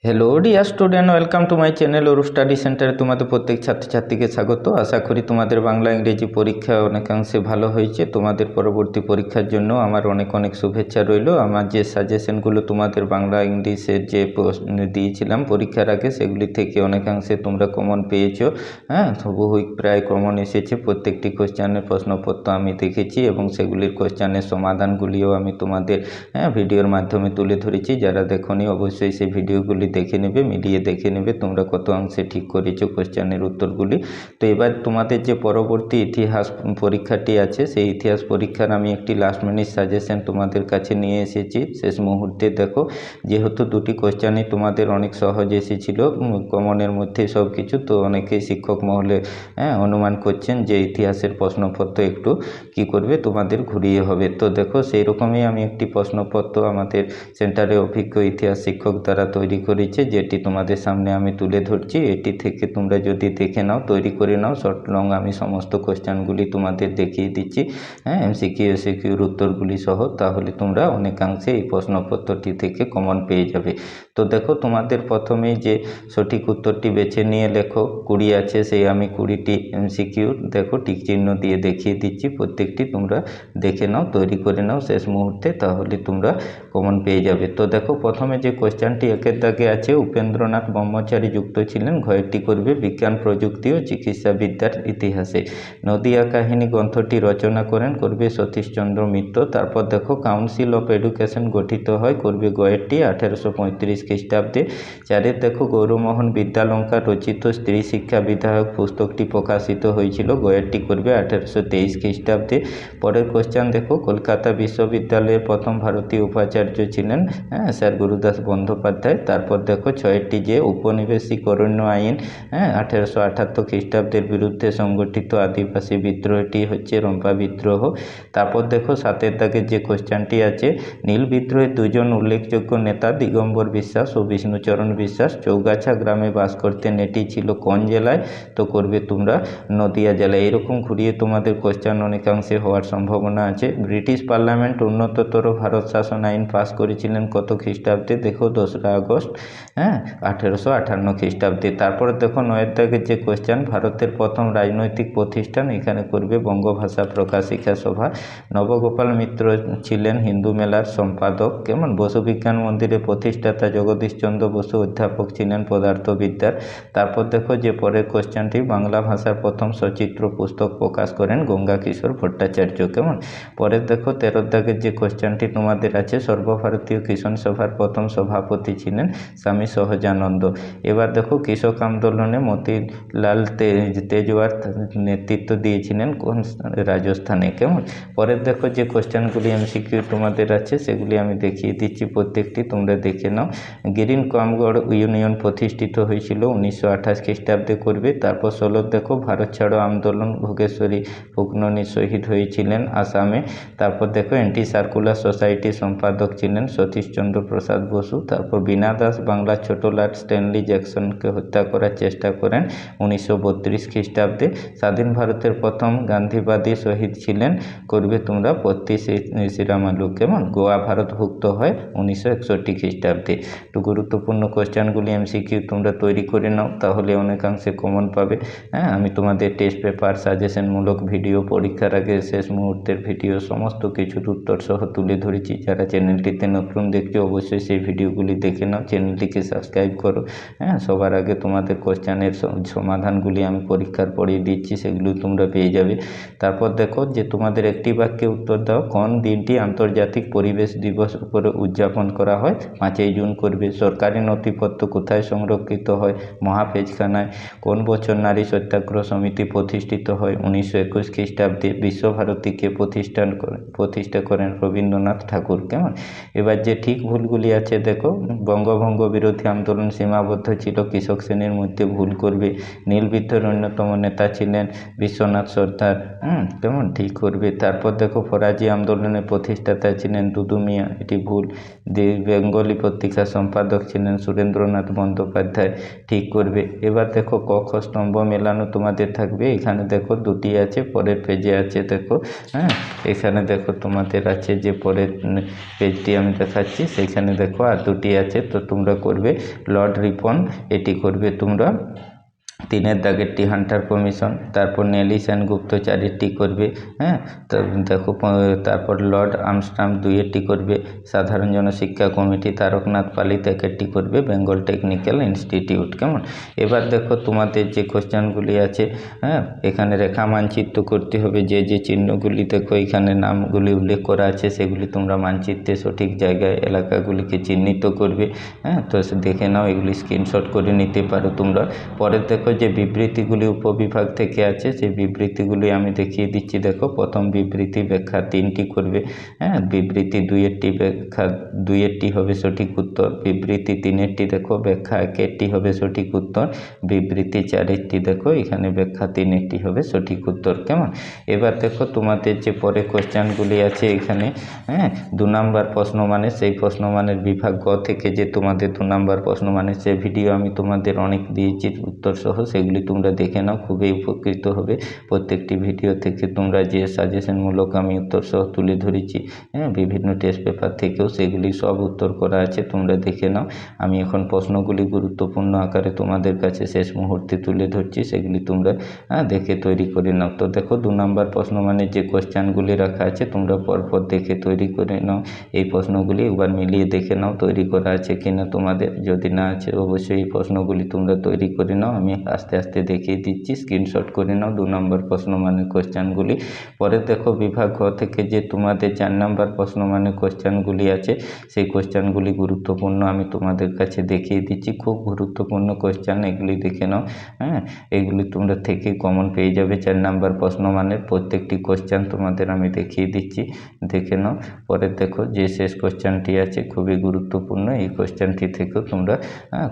Hello dear student, welcome to my channel Orup study সেন্টারে তোমাদের প্রত্যেক ছাত্রছাত্রীকে স্বাগত। আশা করি তোমাদের বাংলা ইংরেজি পরীক্ষা অনেকাংশে ভালো হয়েছে। তোমাদের পরবর্তী পরীক্ষার জন্য আমার অনেক অনেক শুভেচ্ছা রইল। আমার যে সাজেশনগুলো তোমাদের বাংলা ইংলিশের যে প্রশ্ন দিয়েছিলাম পরীক্ষার আগে, সেগুলি থেকে অনেকাংশে তোমরা কমন পেয়েছো। হ্যাঁ, হুবহুই প্রায় কমন এসেছে। প্রত্যেকটি কোশ্চেনের প্রশ্নপত্র আমি দেখেছি এবং সেগুলির কোশ্চেনের সমাধানগুলিও আমি তোমাদের ভিডিওর মাধ্যমে তুলে ধরেছি। যারা দেখোনি অবশ্যই সেই ভিডিওগুলি দেখে নেবে, মিলিয়ে দেখে নেবে তোমরা কত অংশে ঠিক করেছো কোশ্চেনের উত্তরগুলি। তো এবার তোমাদের যে পরবর্তী ইতিহাস পরীক্ষাটি আছে, সেই ইতিহাস পরীক্ষার আমি একটি লাস্ট মিনিট সাজেশন তোমাদের কাছে নিয়ে এসেছি শেষ মুহূর্তে। দেখো, যেহেতু দুটি কোশ্চেনই তোমাদের অনেক সহজ এসেছিল, কমনের মধ্যে সব কিছু, তো অনেকেই শিক্ষক মহলে অনুমান করছেন যে ইতিহাসের প্রশ্নপত্র একটু কি করবে তোমাদের ঘুরিয়ে হবে। তো দেখো, সেই রকমই আমি একটি প্রশ্নপত্র আমাদের সেন্টারে অভিজ্ঞ ইতিহাস শিক্ষক দ্বারা তৈরি করেছে, যেটি তোমাদের সামনে আমি তুলে ধরছি। এটি থেকে তোমরা যদি দেখে নাও, তৈরি করে নাও শর্ট লং, আমি সমস্ত কোশ্চেনগুলি তোমাদের দেখিয়ে দিচ্ছি, এমসিকিউ এসিকিউর উত্তরগুলি সহ। তাহলে তোমরা অনেকাংশে এই প্রশ্নপত্রটি থেকে কমন পেয়ে যাবে। তো দেখো, তোমাদের প্রথমেই যে সঠিক উত্তরটি বেছে নিয়ে লেখো। 20 আছে, সেই আমি 20টি এমসিকিউ দেখো টিক চিহ্ন দিয়ে দেখিয়ে দিচ্ছি। প্রত্যেকটি তোমরা দেখে নাও, তৈরি করে নাও শেষ মুহূর্তে, তাহলে তোমরা কমন পেয়ে যাবে। তো দেখো, প্রথমে যে কোশ্চেনটি একের দাগে আছে, উপেন্দ্রনাথ ব্রহ্মচারী যুক্ত ছিলেন, ঘয়েরটি করবে বিজ্ঞান প্রযুক্তি ও চিকিৎসাবিদ্যার ইতিহাসে। নদিয়া কাহিনী গ্রন্থটি রচনা করেন, করবে সতীশচন্দ্র মিত্র। তারপর দেখো, কাউন্সিল অফ এডুকেশন গঠিত হয়, করবে গয়েরটি 1835 খ্রিস্টাব্দে। চারের দেখো, গৌরমোহন বিদ্যালঙ্কার রচিত স্ত্রী শিক্ষা বিধায়ক পুস্তকটি প্রকাশিত হয়েছিল, গয়েরটি করবে 1823 খ্রিস্টাব্দে। পরের কোশ্চেন দেখো, কলকাতা বিশ্ববিদ্যালয়ের প্রথম ভারতীয় উপাচার্য ছিলেন স্যার গুরুদাস বন্দ্যোপাধ্যায়। তারপর দেখো, ছয়টি যে উপনিবেশিক অরণ্য আইন 1878 খ্রিস্টাব্দের বিরুদ্ধে সংগঠিত আদিবাসী বিদ্রোহটি হচ্ছে রম্পা বিদ্রোহ। তারপর দেখো, সাতের দাগের যে কোশ্চেনটি আছে, নীল বিদ্রোহের দুজন উল্লেখযোগ্য নেতা দিগম্বর বিশ্বাস ও বিষ্ণুচরণ বিশ্বাস চৌগাছা গ্রামে বাস করতেন, এটি ছিল কোন জেলায়? তো করবে তোমরা নদিয়া জেলায়। এরকম ঘুরিয়ে তোমাদের কোশ্চেন অনেকাংশে হওয়ার সম্ভাবনা আছে। ব্রিটিশ পার্লামেন্ট উন্নততর ভারত শাসন আইন পাস করেছিলেন কত খ্রিস্টাব্দে? দেখো, 2রা আগস্ট 1858 খ্রিস্টাব্দে। তারপরে দেখো, 9এর দাগের যে কোশ্চেন, ভারতের প্রথম রাজনৈতিক প্রতিষ্ঠান, এখানে করবে বঙ্গভাষা প্রকাশিকা সভা। নবগোপাল মিত্র ছিলেন হিন্দু মেলার সম্পাদক। কেমন? বসু বিজ্ঞান মন্দিরের প্রতিষ্ঠাতা জগদীশচন্দ্র বসু অধ্যাপক ছিলেন পদার্থবিদ্যার। তারপর দেখো, যে পরের কোশ্চেনটি, বাংলা ভাষার প্রথম সচিত্র পুস্তক প্রকাশ করেন গঙ্গা কিশোর ভট্টাচার্য। কেমন? পরের দেখো, 13 দাগের যে কোশ্চেনটি তোমাদের আছে, সর্বভারতীয় কিষাণ সভার প্রথম সভাপতি ছিলেন স্বামী সহজানন্দ। এবার দেখো, কৃষক আন্দোলনে মতিলাল তেজওয়ার নেতৃত্ব দিয়েছিলেন কোন রাজস্থানে। কেমন? পরের দেখো, যে কোশ্চেনগুলি এমসিকিউ তোমাদের আছে, সেগুলি আমি দেখিয়ে দিচ্ছি, প্রত্যেকটি তোমরা দেখে নাও। গ্রিন কামগড় ইউনিয়ন প্রতিষ্ঠিত হয়েছিল 1928 খ্রিস্টাব্দে, করবে। তারপর 16 দেখো, ভারত ছাড়ো আন্দোলন, ভোগেশ্বরী ফুকননী শহীদ হয়েছিলেন আসামে। তারপর দেখো, অ্যান্টি সার্কুলার সোসাইটির সম্পাদক ছিলেন সতীশচন্দ্র প্রসাদ বসু। তারপর বীণা দাস বাংলার ছোট লর্ড স্ট্যানলি জ্যাকসনকে হত্যা করার চেষ্টা করেন 1932 খ্রিস্টাব্দে। স্বাধীন ভারতের প্রথম গান্ধীবাদী শহীদ ছিলেন, করবে তোমরা পত্তি শ্রীরামালু। কেমন? গোয়া ভারতভুক্ত হয় 1961 খ্রিস্টাব্দে। তো গুরুত্বপূর্ণ কোশ্চেনগুলি এমসিকিউ তোমরা তৈরি করে নাও, তাহলে অনেকাংশে কমন পাবে। আমি তোমাদের টেস্ট পেপার, সাজেশনমূলক ভিডিও, পরীক্ষার আগে শেষ মুহূর্তের ভিডিও, সমস্ত কিছুর উত্তর সহ তুলে ধরেছি। যারা চ্যানেলটিতে নতুন দেখছো অবশ্যই সেই ভিডিওগুলি দেখে নাও, চ্যানেলটিকে সাবস্ক্রাইব করো। সবার আগে তোমাদের কোশ্চেনের সমাধানগুলি আমি পরীক্ষার পরেই দিচ্ছি, সেগুলো তোমরা পেয়ে যাবে। তারপর দেখো, যে তোমাদের একটি বাক্যে উত্তর দাও, কোন দিনটি আন্তর্জাতিক পরিবেশ দিবস উপরে উদযাপন করা হয়? 5ই জুন, করবে। সরকারি নথিপত্র কোথায় সংরক্ষিত হয়? মহাপেজখানায়। কোন বছর নারী সত্যাগ্রহ সমিতি প্রতিষ্ঠিত হয়? 1921 খ্রিস্টাব্দে। বিশ্বভারতীকে প্রতিষ্ঠা করেন রবীন্দ্রনাথ ঠাকুর। কেমন? এবার যে ঠিক ভুলগুলি আছে দেখো, বঙ্গভঙ্গ বিরোধী আন্দোলন সীমাবদ্ধ ছিল কৃষক শ্রেণীর মধ্যে, ভুল করবে। নীল বিদ্রোহের অন্যতম নেতা ছিলেন বিশ্বনাথ সর্দার। কেমন? ঠিক করবে। তারপর দেখো, ফরাজি আন্দোলনের প্রতিষ্ঠাতা ছিলেন দুদু মিয়া, এটি ভুল। বেঙ্গলি পত্রিকার সম্পাদক ছিলেন সুরেন্দ্রনাথ বন্দ্যোপাধ্যায়, ঠিক করবে। এবার দেখো, ক খ স্তম্ভ মেলানো তোমাদের থাকবে। এখানে দেখো দুটি আছে, পরের পেজে আছে দেখো। এখানে দেখো তোমাদের আছে যে পরের পেজ একটি আমি দেখাচ্ছি, সেইখানে দেখো আর দুটি আছে। তো তোমরা করবে লর্ড রিপন, এটি করবে তোমরা 3-এর দাগেরটি হান্টার কমিশন, তারপর নেলিসন গুপ্তচারেরটি করবে। হ্যাঁ, তো দেখো তারপর লর্ড আমস্ট্রাম 2-এরটি করবে সাধারণ জনশিক্ষা কমিটি, তারকনাথ পালিত 1-এরটি করবে বেঙ্গল টেকনিক্যাল ইনস্টিটিউট। কেমন? এবার দেখো তোমাদের যে কোশ্চেনগুলি আছে, হ্যাঁ, এখানে রেখা মানচিত্র করতে হবে। যে যে চিহ্নগুলি দেখো এখানে নামগুলি উল্লেখ করা আছে সেগুলি তোমরা মানচিত্রে সঠিক জায়গায় এলাকাগুলিকে চিহ্নিত করবে। হ্যাঁ, তো দেখে নাও, এগুলি স্ক্রিনশট করে নিতে পারো তোমরা। পরে দেখো যে বিবৃতিগুলি উপবিভাগ থেকে আছে, সেই বিবৃতিগুলি আমি দেখিয়ে দিচ্ছি। দেখো প্রথম বিবৃতি ব্যাখ্যা 3টি করবে। হ্যাঁ, বিবৃতি 2-এরটি ব্যাখ্যা 2-এরটি হবে সঠিক উত্তর। বিবৃতি 3-এরটি দেখো ব্যাখ্যা 1-এরটি হবে সঠিক উত্তর। বিবৃতি 4-এরটি দেখো এখানে ব্যাখ্যা 3-এরটি হবে সঠিক উত্তর। কেমন? এবার দেখো তোমাদের যে পরে কোশ্চেনগুলি আছে এখানে, হ্যাঁ, 2 নম্বর প্রশ্ন মানে সেই প্রশ্ন মানের বিভাগ গ থেকে যে তোমাদের 2 নম্বর প্রশ্ন মানে সে ভিডিও আমি তোমাদের অনেক দিয়েছি উত্তর সহ, সেগুলি তোমরা দেখে নাও, খুবই উপকৃত হবে। প্রত্যেকটি ভিডিও থেকে তোমরা যে সাজেশনমূলক আমি উত্তর সহ তুলে ধরেছি, হ্যাঁ, বিভিন্ন টেস্ট পেপার থেকেও সেগুলি সব উত্তর করা আছে, তোমরা দেখে নাও। আমি এখন প্রশ্নগুলি গুরুত্বপূর্ণ আকারে তোমাদের কাছে শেষ মুহূর্তে তুলে ধরছি, সেগুলি তোমরা দেখে তৈরি করে নাও। তো দেখো 2 নম্বর প্রশ্ন মানে যে কোশ্চেনগুলি রাখা আছে তোমরা পরপর দেখে তৈরি করে নাও। এই প্রশ্নগুলি একবার মিলিয়ে দেখে নাও তৈরি করা আছে কিনা তোমাদের। যদি না আছে অবশ্যই এই প্রশ্নগুলি তোমরা তৈরি করে নাও। আমি আস্তে আস্তে দেখিয়ে দিচ্ছি, স্ক্রিনশট করে নাও 2 নম্বর প্রশ্ন মানে কোশ্চেনগুলি। পরে দেখো বিভাগ ঘ থেকে যে তোমাদের 4 নম্বর প্রশ্ন মানে কোশ্চেনগুলি আছে, সেই কোশ্চেনগুলি গুরুত্বপূর্ণ আমি তোমাদের কাছে দেখিয়ে দিচ্ছি। খুব গুরুত্বপূর্ণ কোশ্চেন, এগুলি দেখে নাও। হ্যাঁ, এগুলি তোমরা থেকে কমন পেয়ে যাবে 4 নম্বর প্রশ্ন মানে প্রত্যেকটি কোশ্চেন তোমাদের আমি দেখিয়ে দিচ্ছি, দেখে নাও। পরে দেখো যে শেষ কোশ্চেনটি আছে খুবই গুরুত্বপূর্ণ, এই কোশ্চেনটি থেকেও তোমরা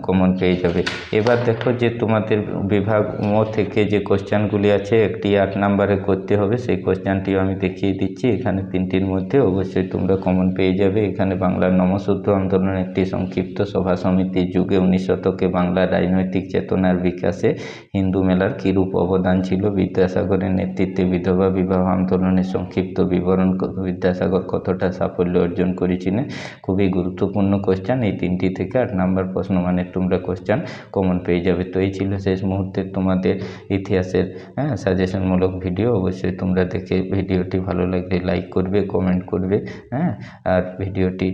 কমন পেয়ে যাবে। এবার দেখো যে তোমাদের বিভাগ ম থেকে যে কোশ্চেনগুলি আছে একটি 8 নম্বরে করতে হবে, সেই কোশ্চেনটিও আমি দেখিয়ে দিচ্ছি। এখানে 3টির মধ্যে অবশ্যই তোমরা কমন পেয়ে যাবে। এখানে বাংলার নমঃশূদ্র আন্দোলনের একটি সংক্ষিপ্ত সভা সমিতির যুগে 19 শতকে বাংলার রাজনৈতিক চেতনার বিকাশে হিন্দু মেলার কীরূপ অবদান ছিল, বিদ্যাসাগরের নেতৃত্বে বিধবা বিবাহ আন্দোলনের সংক্ষিপ্ত বিবরণ, বিদ্যাসাগর কতটা সাফল্য অর্জন করেছিলেন। খুবই গুরুত্বপূর্ণ কোশ্চেন, এই 3টি থেকে 8 নম্বর প্রশ্ন মানে তোমরা কোশ্চেন কমন পেয়ে যাবে। তো এই ছিল শেষ মুহূর্তে তোমাদের ইতিহাসের সাজেশনমূলক ভিডিও। অবশ্যই তোমরা দেখে ভিডিওটি ভালো লাগলে লাইক করবে, কমেন্ট করবে। হ্যাঁ, আর ভিডিওটি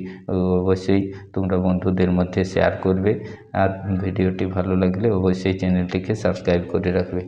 অবশ্যই তোমরা বন্ধুদের মধ্যে শেয়ার করবে। আর ভিডিওটি ভালো লাগলে অবশ্যই চ্যানেলটিকে সাবস্ক্রাইব করে রাখবে।